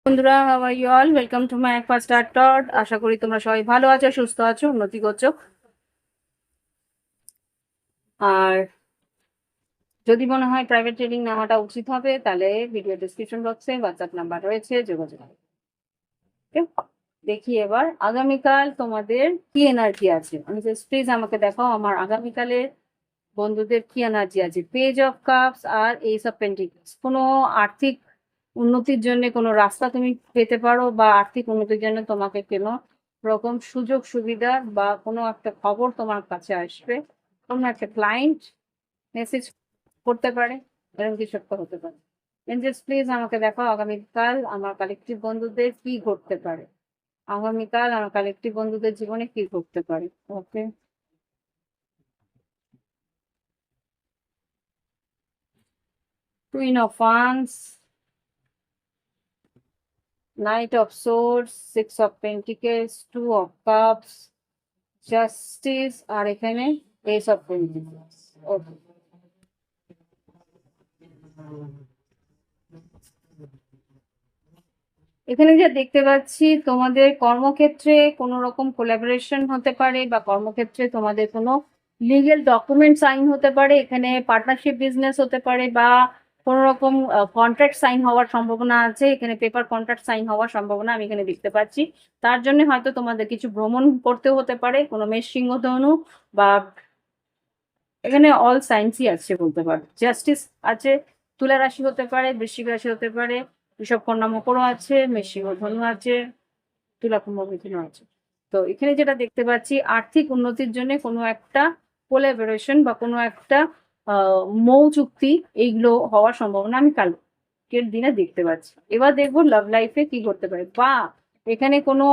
বন্ধুরা, how are you all? Welcome to my first start tot. আশা করি তোমরা সবাই ভালো আছো, সুস্থ আছো, উন্নতি করছো। আর যদি মনে হয় প্রাইভেট ট্রেনিং নেওয়াটা উচিত হবে, তাহলে ভিডিও ডিসক্রিপশন বক্সে হোয়াটসঅ্যাপ নাম্বার রয়েছে, যোগাযোগ করো। দেখি এবার আগামীকাল তোমাদের কি এনার্জি আছে। আমি প্লিজ আমাকে দেখাও আমার আগামীকালের বন্ধুদের কি এনার্জি আছে। পেজ অফ কাপস আর এইস অফ পেন্টিকলস। কোনো আর্থিক উন্নতির জন্য কোনো রাস্তা তুমি পেতে পারো, বা আর্থিক উন্নতির জন্য তোমাকে কোনো রকম সুযোগ সুবিধা বা কোনো একটা খবর তোমার কাছে আসবে। কোনো একটা ক্লায়েন্ট মেসেজ করতে পারে, এরকম কিছু একটা হতে পারে। এঞ্জেলস প্লিজ আমাকে দেখাও আগামীকাল আমার কালেকটিভ বন্ধুদের কি ঘটতে পারে। আগামীকাল আমার কালেকটিভ বন্ধুদের জীবনে কি ঘটতে পারে। Okay, queen of wands, Knight of Swords, Six of Pentacles, Two of Cups, Justice, আর এখানে Ace of Pentacles. ওকে, এখানে যা দেখতে পাচ্ছি তোমাদের কর্মক্ষেত্রে কোনো রকম কোলাবোরেশন হতে পারে, বা কর্মক্ষেত্রে তোমাদের কোনো লিগেল ডকুমেন্ট সাইন হতে পারে। এখানে পার্টনারশিপ বিজনেস হতে পারে, বা কোনো রকম কন্ট্রাক্ট সাইন হওয়ার সম্ভাবনা আছে। এখানে পেপার কন্ট্রাক্ট সাইন হওয়ার সম্ভাবনা আমি এখানে দেখতে পাচ্ছি। তার জন্য হয়তো তোমাদের কিছু ভ্রমণ করতে হতে পারে, কোনো মেষ সিংহ ধনু, বা এখানে অল সাইন্সই আছে বলতে পারো। জাস্টিস আছে, তুলা রাশি হতে পারে, বৃশ্চিক রাশি হতে পারে, ঋষভ কন্যা মকরও আছে, মেষ সিংহ ধনু আছে, তুলা কুম্ভ মিথুনও আছে। তো এখানে যেটা দেখতে পাচ্ছি আর্থিক উন্নতির জন্য কোনো একটা কোলাবোরেশন বা কোনো একটা মৌ চুক্তি, এইগুলো হওয়ার সম্ভাবনা আমি কালকের দিনে দেখতে পাচ্ছি। এবার দেখবো লাভ লাইফে কি করতে পারে, বা এখানে কোনো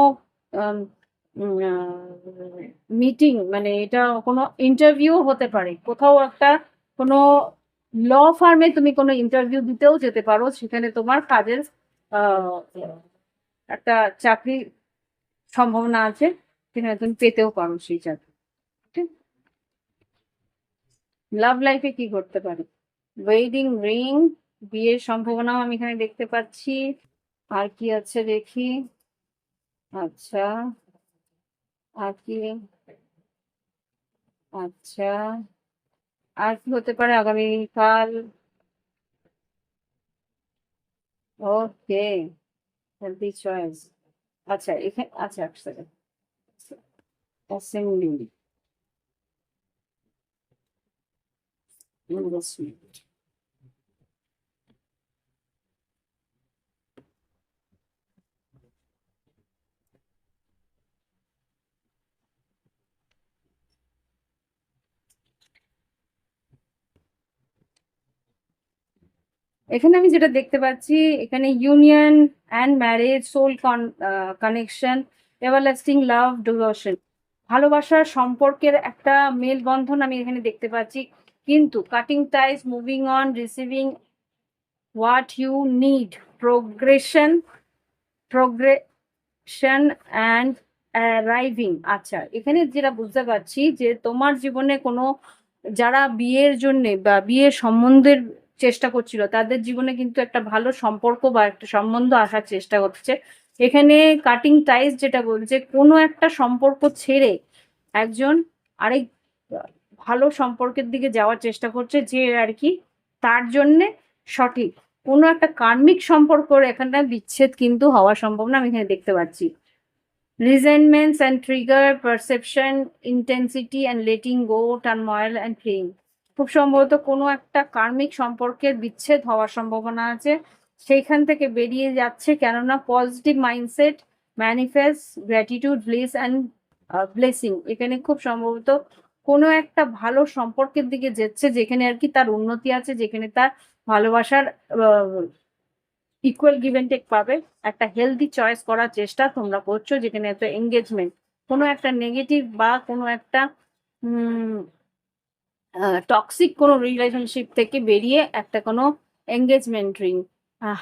মিটিং, মানে এটা কোনো ইন্টারভিউ হতে পারে। কোথাও একটা কোনো ল ফার্মে তুমি কোনো ইন্টারভিউ দিতেও যেতে পারো, সেখানে তোমার কাজের একটা চাকরি সম্ভাবনা আছে, সেখানে তুমি পেতেও পারো সেই চাকরি। লাভ লাইফে কি করতে পারে, ওয়েডিং রিং, বিয়ের সম্ভাবনাও আমি এখানে দেখতে পাচ্ছি। আর কি আছে দেখি। আচ্ছা, আর কি, আচ্ছা, আর কি হতে পারে আগামীকাল। ওকে, হেলদি চয়েস। আচ্ছা, এখানে আচ্ছা, এক সেকেন্ড, অ্যাসেম্বলি, ইনভেস্টমেন্ট। এখানে আমি যেটা দেখতে পাচ্ছি, এখানে union and marriage, soul connection, everlasting love, devotion, ভালোবাসার সম্পর্কের একটা মেলবন্ধন আমি এখানে দেখতে পাচ্ছি। কিন্তু cutting ties, moving on, receiving what you need, progression, progression and arriving. আচ্ছা, এখানে যেটা বুঝতে পারছি যে তোমার জীবনে কোনো যারা বিয়ের জন্য বা বিয়ের সম্বন্ধের চেষ্টা করছিল, তাদের জীবনে কিন্তু একটা ভালো সম্পর্ক বা একটা সম্বন্ধ আসার চেষ্টা করছে। এখানে কাটিং টাইস যেটা বলছে, কোনো একটা সম্পর্ক ছেড়ে একজন আরেক ভালো সম্পর্কের দিকে যাওয়ার চেষ্টা করছে, যে আর কি তার জন্যে সঠিক। কোনো একটা কার্মিক সম্পর্কর এখানে বিচ্ছেদ কিন্তু হওয়ার সম্ভাবনা আমি এখানে দেখতে পাচ্ছি। Resentments and trigger, perception, intensity and letting go, turmoil and fling. খুব সম্ভবত কোনো একটা কার্মিক সম্পর্কের বিচ্ছেদ হওয়ার সম্ভাবনা আছে, সেইখান থেকে বেরিয়ে যাচ্ছে। কেননা positive mindset, manifest, gratitude, bliss and blessing. এখানে খুব সম্ভবত কোনো একটা ভালো সম্পর্কের দিকে যাচ্ছে, যেখানে আর কি তার উন্নতি আছে, যেখানে তার ভালোবাসার ইকুয়াল গিভ অ্যান্ড টেক পাবে, একটা হেলদি চয়েস করার চেষ্টা তোমরা করছো, যেখানে একটা এঙ্গেজমেন্ট, কোনো একটা নেগেটিভ বা কোনো একটা টক্সিক কোনো রিলেশনশিপ থেকে বেরিয়ে একটা কোনো এঙ্গেজমেন্ট রিং,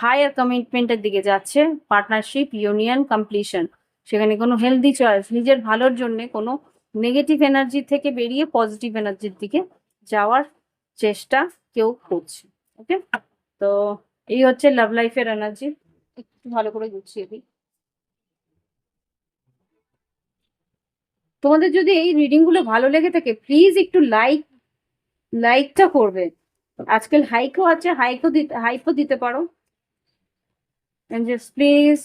হায়ার কমিটমেন্টের দিকে যাচ্ছে, পার্টনারশিপ, ইউনিয়ন, কমপ্লিশন। সেখানে কোনো হেলদি চয়েস, নিজের ভালোর জন্য কোনো নেগেটিভ এনার্জি থেকে বেরিয়ে পজিটিভ এনার্জির দিকে যাওয়ার চেষ্টা কেউ করছে। ওকে, তো এই হচ্ছে লাভ লাইফের এনার্জি। একটু ভালো করে গুছিয়ে দিই। তোমাদের যদি এই রিডিং গুলো ভালো লেগে থাকে, প্লিজ একটু লাইকটা করবে। আজকাল হাইকও আছে, হাইকও দিতে পারো। প্লিজ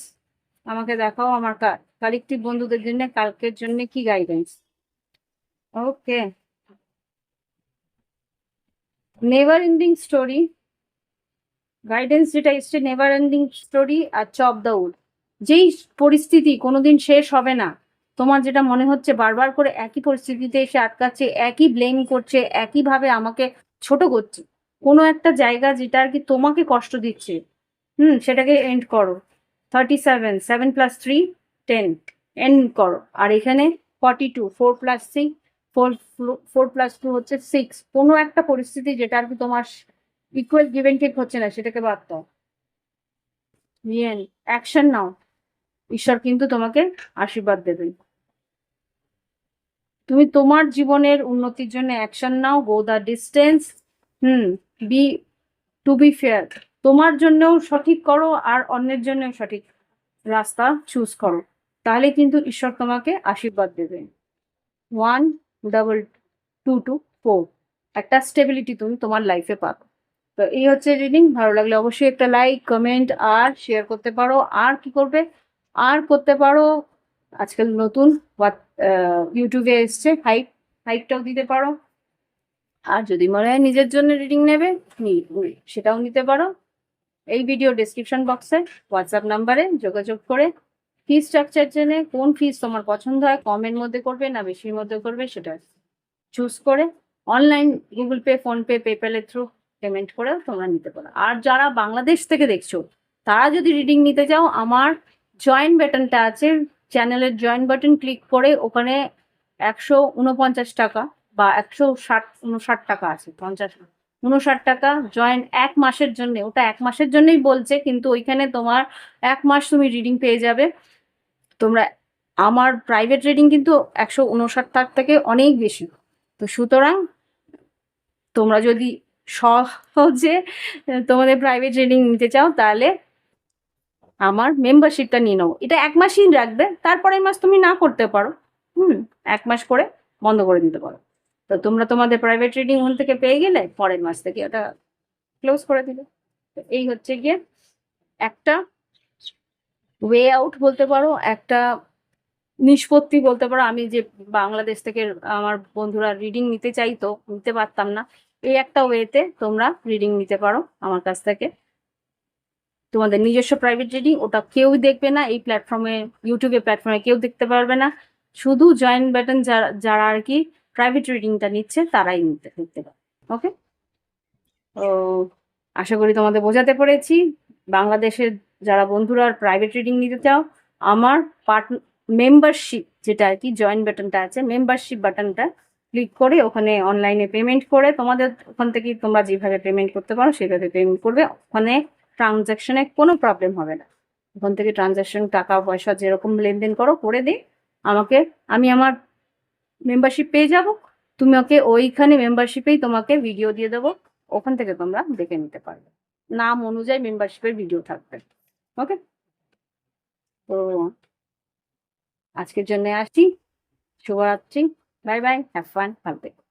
আমাকে দেখাও আমার কালেকটিভ বন্ধুদের জন্য কালকের জন্য কি guidance. Okay, never ending story guidance যেটা এসছে, নেভার এন্ডিং স্টোরি আর চপ দ্য উড। যেই পরিস্থিতি কোনোদিন শেষ হবে না, তোমার যেটা মনে হচ্ছে বারবার করে একই পরিস্থিতিতে এসে আটকাচ্ছে, একই ব্লেম করছে, একইভাবে আমাকে ছোট করছে, কোনো একটা জায়গা যেটা আর কি তোমাকে কষ্ট দিচ্ছে, সেটাকে এন্ড করো। 37, 7 + 3 10, এন্ড করো। আর এখানে 42, 4 + 3 4 + 2 হচ্ছে 6। কোনো একটা পরিস্থিতি যেটা আর কি তোমার ইকুয়াল গিভ এন্ড টেক হচ্ছে না, সেটাকে বাদ দাও, নিয়ে অ্যাকশন নাও। ঈশ্বর কিন্তু তোমাকে আশীর্বাদ দেবেন। তুমি তোমার জীবনের উন্নতির জন্য অ্যাকশন নাও, go the distance. Be to be fair, তোমার জন্যও সঠিক করো আর অন্যের জন্যও সঠিক রাস্তা চুজ করো, তাহলে কিন্তু ঈশ্বর তোমাকে আশীর্বাদ দেবে। 1 ডাবল 2 2 4, একটা স্টেবিলিটি তুমি তোমার লাইফে পাবে। তো এই হচ্ছে রিডিং। ভালো লাগলে অবশ্যই একটা লাইক, কমেন্ট আর শেয়ার করতে পারো। আর কি করবে, আর করতে পারো, আজকাল নতুন ইউটিউবে এসছে হাইপটাও দিতে পারো। আর যদি মনে হয় নিজের জন্য রিডিং নেবে, সেটাও নিতে পারো। এই ভিডিও ডেসক্রিপশন বক্সে হোয়াটসঅ্যাপ নাম্বারে যোগাযোগ করে ফি স্ট্রাকচার জেনে কোন ফিস তোমার পছন্দ হয়, কমের মধ্যে করবে না বেশির মধ্যে করবে, সেটা চুজ করে অনলাইন গুগল পে, ফোনপে, পেপ্যালের থ্রু পেমেন্ট করেও তোমরা নিতে পারো। আর যারা বাংলাদেশ থেকে দেখছো, তারা যদি রিডিং নিতে চাও, আমার জয়েন বাটনটা আছে, চ্যানেলের জয়েন বাটন ক্লিক করে ওখানে 149 টাকা বা 159 টাকা আছে, 59 টাকা জয়েন 1 মাসের জন্য। ওটা 1 মাসের জন্যই বলছে, কিন্তু ওইখানে তোমার 1 মাস তুমি রিডিং পেয়ে যাবে। তোমরা, আমার প্রাইভেট রিডিং কিন্তু 159 থেকে অনেক বেশি। তো সুতরাং তোমরা যদি সহজে তোমাদের প্রাইভেট রিডিং নিতে চাও, তাহলে আমার মেম্বারশিপটা নিয়ে নাও। এটা 1 মাসই রাখবে, তারপরের মাস তুমি না করতে পারো। 1 মাস করে বন্ধ করে দিতে পারো। তো তোমরা তোমাদের প্রাইভেট রিডিং ওখান থেকে পেয়ে গেলে পরের মাস থেকে ওটা ক্লোজ করে দিলে। তো এই হচ্ছে গিয়ে একটা ওয়ে আউট বলতে পারো, একটা নিষ্পত্তি বলতে পারো। আমি যে বাংলাদেশ থেকে আমার বন্ধুরা রিডিং নিতে চাইতো, নিতে পারতাম না, এই একটা ওয়েতে তোমরা রিডিং নিতে পারো আমার কাছ থেকে। তোমাদের নিজস্ব প্রাইভেট রিডিং, ওটা কেউ দেখবে না এই প্ল্যাটফর্মে, ইউটিউবে প্ল্যাটফর্মে কেউ দেখতে পারবে না, শুধু জয়েন্ট বাটন যারা আর কি প্রাইভেট রিডিংটা নিচ্ছে তারাই দেখতে পাবে। ওকে, তো আশা করি তোমাদের বোঝাতে পেরেছি। বাংলাদেশের যারা বন্ধুরা প্রাইভেট রিডিং নিতে চাও, আমার মেম্বারশিপ যেটা আর কি জয়েন বাটনটা আছে, মেম্বারশিপ বাটনটা ক্লিক করে ওখানে অনলাইনে পেমেন্ট করে, তোমাদের ওখান থেকে তোমরা যেভাবে পেমেন্ট করতে পারো সেভাবে পেমেন্ট করবে। ওখানে ট্রানজ্যাকশনে কোনো প্রবলেম হবে না। ওখান থেকে ট্রানজ্যাকশন, টাকা পয়সা যেরকম লেনদেন করো করে দিই আমাকে, আমি আমার মেম্বারশিপ পেয়ে যাব। তুমি ওকে ওইখানে মেম্বারশিপেই তোমাকে ভিডিও দিয়ে দেবো, ওখান থেকে তোমরা দেখে নিতে পারবে, নাম অনুযায়ী মেম্বারশিপের ভিডিও থাকবে। ওকে, তো আজকের জন্য আসছি। শুভরাত্রি, বাই বাই, হ্যাভ ফান, ভালো থেকো।